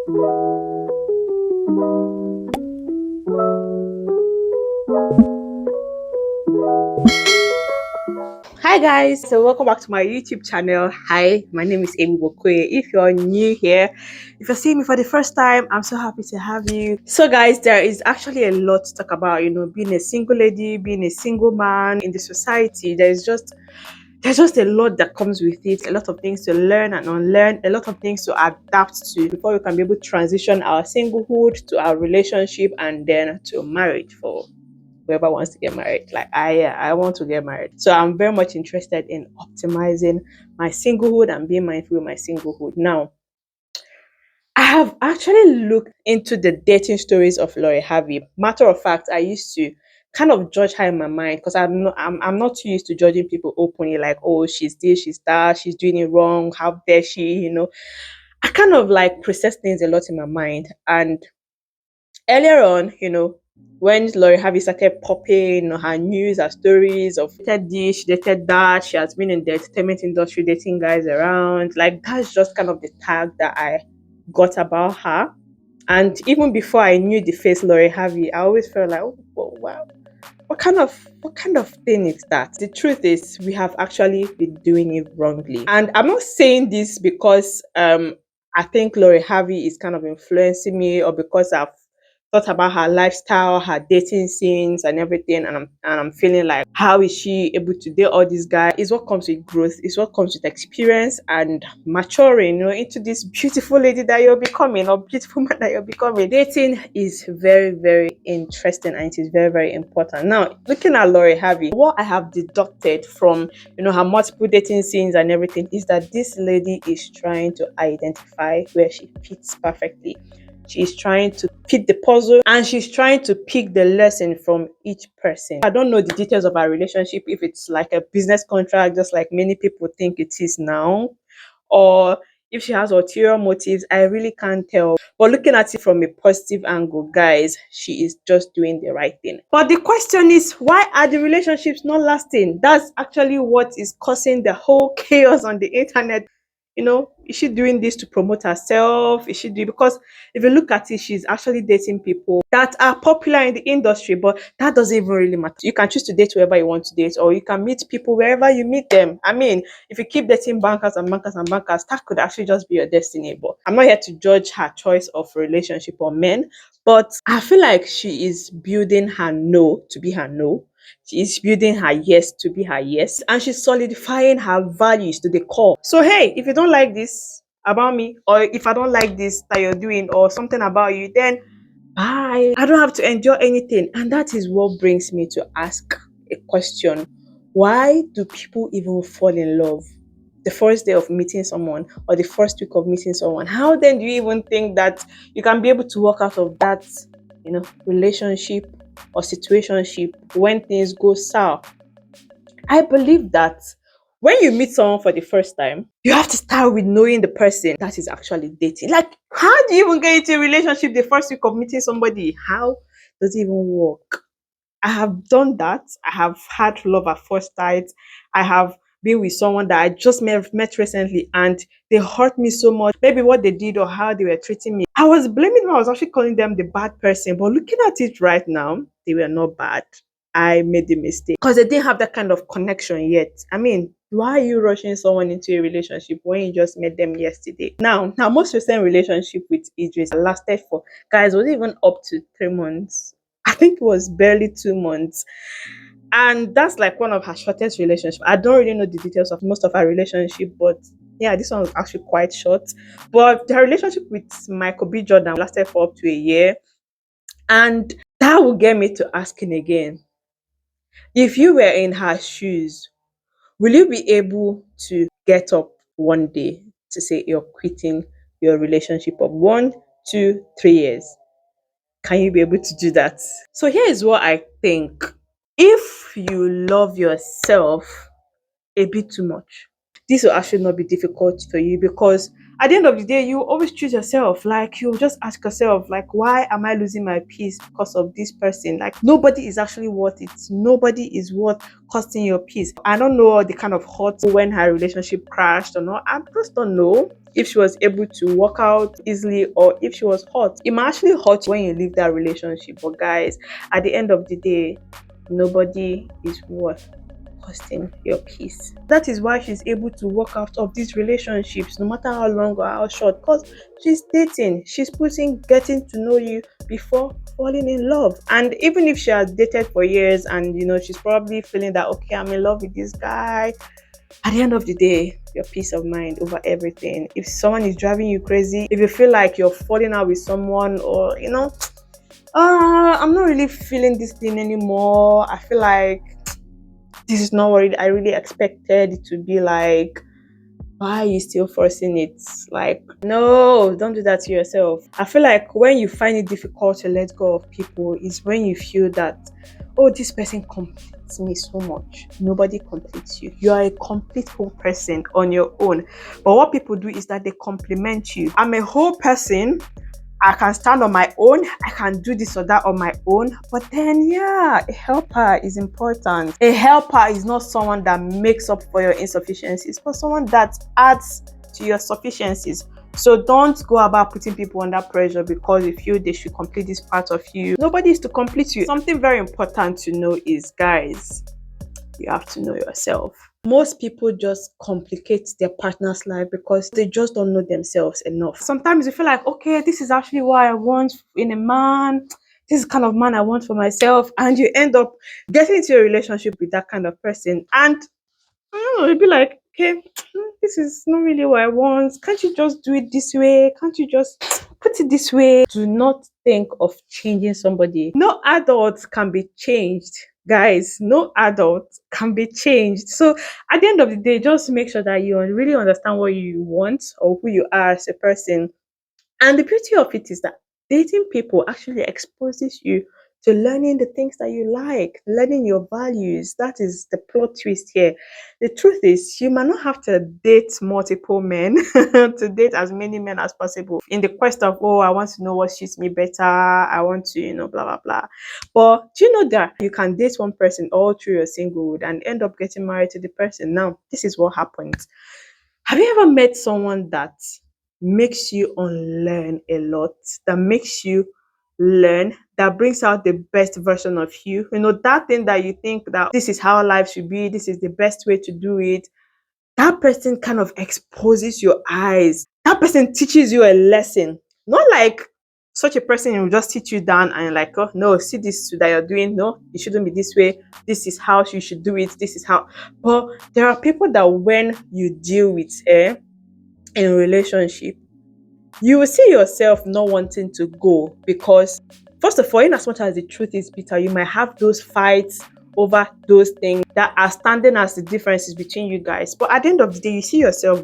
Hi guys, so welcome back to my YouTube channel. Hi, my name is EBUBE Okooye. If you're new here, if you're seeing me for the first time, I'm so happy to have you. So guys, there is actually a lot to talk about, being a single lady, being a single man in the society. There's just a lot that comes with it, a lot of things to learn and unlearn, a lot of things to adapt to before we can be able to transition our singlehood to our relationship and then to marriage for whoever wants to get married. Like I want to get married. So I'm very much interested in optimizing my singlehood and being mindful with my singlehood. Now, I have actually looked into the dating stories of Harvey. Matter of fact, I used to kind of judge her in my mind because I'm not too used to judging people openly, like, oh, she's this, she's that, she's doing it wrong, how dare she. I kind of like process things a lot in my mind. And earlier on, when Lori Harvey started popping her news, her stories of she dated this, she dated that, she has been in the entertainment industry dating guys around. Like, that's just kind of the tag that I got about her. And even before I knew the face Lori Harvey, I always felt like, oh wow, what kind of thing is that? The truth is, we have actually been doing it wrongly. And I'm not saying this because I think Lori Harvey is kind of influencing me, or because I've thought about her lifestyle, her dating scenes and everything, and I'm feeling like, how is she able to date all these guys? Is what comes with growth, is what comes with experience and maturing, into this beautiful lady that you're becoming, or beautiful man that you're becoming. Dating is very, very interesting, and it is very, very important. Now, looking at Lori Harvey, what I have deducted from her multiple dating scenes and everything is that this lady is trying to identify where she fits perfectly. She's trying to fit the puzzle, and she's trying to pick the lesson from each person. I don't know the details of our relationship, if it's like a business contract, just like many people think it is now, or if she has ulterior motives. I really can't tell. But looking at it from a positive angle, guys, she is just doing the right thing. But the question is, why are the relationships not lasting? That's actually what is causing the whole chaos on the internet. Is she doing this to promote herself? Is she doing, because if you look at it, she's actually dating people that are popular in the industry, but that doesn't even really matter. You can choose to date whoever you want to date, or you can meet people wherever you meet them. I mean, if you keep dating bankers and bankers and bankers, that could actually just be your destiny. But I'm not here to judge her choice of relationship or men, but I feel like she is building her no to be her no. She is building her yes to be her yes, and she's solidifying her values to the core. So, hey, if you don't like this about me, or if I don't like this that you're doing, or something about you, then bye. I don't have to endure anything. And that is what brings me to ask a question. Why do people even fall in love the first day of meeting someone, or the first week of meeting someone? How then do you even think that you can be able to walk out of that, relationship or situationship when things go south? I believe that when you meet someone for the first time, you have to start with knowing the person that is actually dating. Like, how do you even get into a relationship the first week of meeting somebody? How does it even work? I have done that. I have had love at first sight. I have been with someone that I just met recently, and they hurt me so much. Maybe what they did or how they were treating me, I was blaming them. I was actually calling them the bad person. But looking at it right now, they were not bad. I made the mistake because they didn't have that kind of connection yet. I mean, why are you rushing someone into a relationship when you just met them yesterday? Now, most recent relationship with Idris lasted for, guys, was it even up to 3 months? I think it was barely 2 months. And that's like one of her shortest relationships. I don't really know the details of most of her relationship, but yeah, this one was actually quite short. But her relationship with Micheal B lasted for up to a year. And that will get me to asking again, if you were in her shoes, will you be able to get up one day to say you're quitting your relationship of 1, 2, 3 years? Can you be able to do that? So here is what I think. If you love yourself a bit too much, this will actually not be difficult for you, because at the end of the day, you always choose yourself. Like, you just ask yourself, like, why am I losing my peace because of this person? Like, nobody is actually worth it. Nobody is worth costing your peace. I don't know the kind of hurt when her relationship crashed or not. I just don't know. if she was able to work out easily, or if she was hot. It might actually hurt you when you leave that relationship. But guys, at the end of the day, nobody is worth costing your peace. That is why she's able to walk out of these relationships, no matter how long or how short, because she's dating, she's putting getting to know you before falling in love. And even if she has dated for years and she's probably feeling that, okay, I'm in love with this guy, at the end of the day, your peace of mind over everything. If someone is driving you crazy, if you feel like you're falling out with someone, or I'm not really feeling this thing anymore, I feel like this is not what I really expected it to be like, why are you still forcing it? Like, no, don't do that to yourself. I feel like when you find it difficult to let go of people is when you feel that, oh, this person completes me so much. Nobody completes you. You are a complete whole person on your own. But what people do is that they compliment you. I'm a whole person. I can stand on my own. I can do this or that on my own. But then, yeah, a helper is important. A helper is not someone that makes up for your insufficiencies, but someone that adds to your sufficiencies. So don't go about putting people under pressure because you feel they should complete this part of you. Nobody is to complete you. Something very important to know is, guys, you have to know yourself. Most people just complicate their partner's life because they just don't know themselves enough. Sometimes you feel like, okay, this is actually what I want in a man. This is the kind of man I want for myself. And you end up getting into a relationship with that kind of person. And I don't know, you'd be like, okay, this is not really what I want. Can't you just do it this way? Can't you just put it this way? Do not think of changing somebody. No adult can be changed. Guys, no adult can be changed. So at the end of the day, just make sure that you really understand what you want or who you are as a person. And the beauty of it is that dating people actually exposes you to learning the things that you like, learning your values. That is the plot twist here. The truth is, you might not have to date multiple men to date as many men as possible in the quest of, oh, I want to know what suits me better. I want to, blah, blah, blah. But do you know that you can date one person all through your singlehood and end up getting married to the person? Now, this is what happens. Have you ever met someone that makes you unlearn a lot, that makes you learn, that brings out the best version of you? That thing that you think that this is how life should be, this is the best way to do it. That person kind of exposes your eyes. That person teaches you a lesson. Not like such a person will just sit you down and you're like, oh no, see this that you're doing. No, it shouldn't be this way. This is how you should do it. This is how. But there are people that when you deal with in a relationship, you will see yourself not wanting to go because, first of all, in as much as the truth is bitter, you might have those fights over those things that are standing as the differences between you guys. But at the end of the day, you see yourself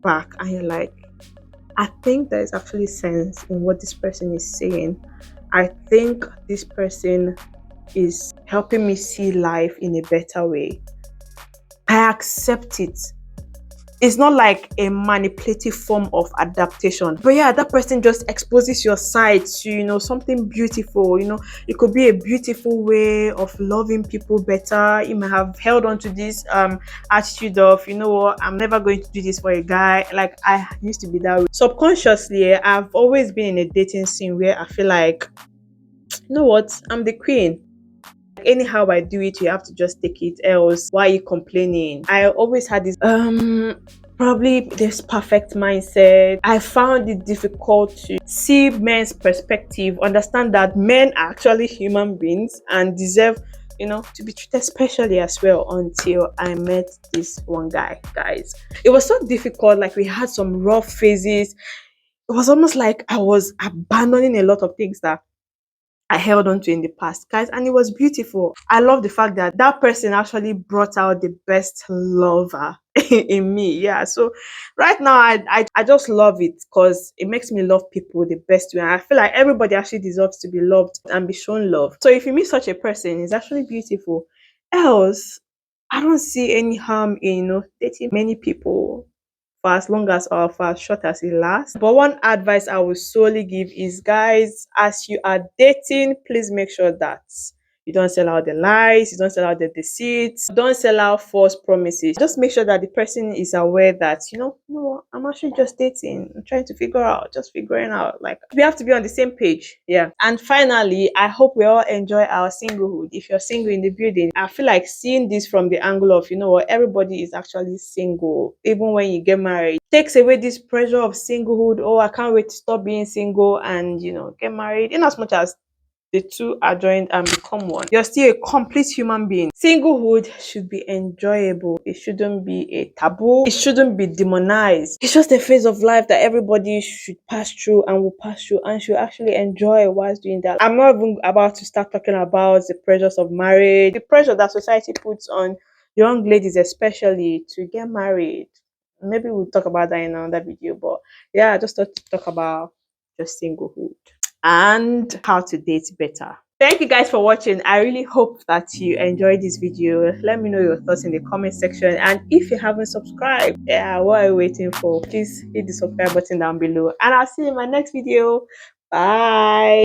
back and you're like, I think there is actually sense in what this person is saying. I think this person is helping me see life in a better way. I accept it. It's not like a manipulative form of adaptation. But yeah, that person just exposes your side to, something beautiful. It could be a beautiful way of loving people better. You might have held on to this attitude of, you know what, I'm never going to do this for a guy. Like, I used to be that way. Subconsciously, I've always been in a dating scene where I feel like, you know what, I'm the queen. Anyhow I do it, you have to just take it, else why are you complaining? I always had this probably this perfect mindset. I found it difficult to see men's perspective, understand that men are actually human beings and deserve to be treated specially as well, until I met this one guy. Guys, it was so difficult. Like, we had some rough phases. It was almost like I was abandoning a lot of things that I held on to in the past, guys, and it was beautiful. I love the fact that that person actually brought out the best lover in me. Yeah, so right now I just love it because it makes me love people the best way. And I feel like everybody actually deserves to be loved and be shown love. So if you meet such a person, it's actually beautiful. Else, I don't see any harm in dating many people for as long as or for as short as it lasts. But one advice I will solely give is, guys, as you are dating, please make sure that You don't sell out the lies, you don't sell out the deceits, don't sell out false promises. Just make sure that the person is aware that, you know what, I'm actually just dating. I'm trying to figure out, just figuring out. Like, we have to be on the same page. Yeah. And finally, I hope we all enjoy our singlehood. If you're single in the building, I feel like seeing this from the angle of, you know what, everybody is actually single. Even when you get married, takes away this pressure of singlehood. Oh, I can't wait to stop being single and, get married. In as much as the two are joined and become one, you're still a complete human being. Singlehood should be enjoyable. It shouldn't be a taboo. It shouldn't be demonized. It's just a phase of life that everybody should pass through and will pass through and should actually enjoy whilst doing that. I'm not even about to start talking about the pressures of marriage, the pressure that society puts on young ladies, especially to get married. Maybe we'll talk about that in another video, but yeah, I just thought to talk about just singlehood and how to date better. Thank you guys for watching. I really hope that you enjoyed this video. Let me know your thoughts in the comment section, and if you haven't subscribed, yeah, what are you waiting for? Please hit the subscribe button down below, and I'll see you in my next video. Bye.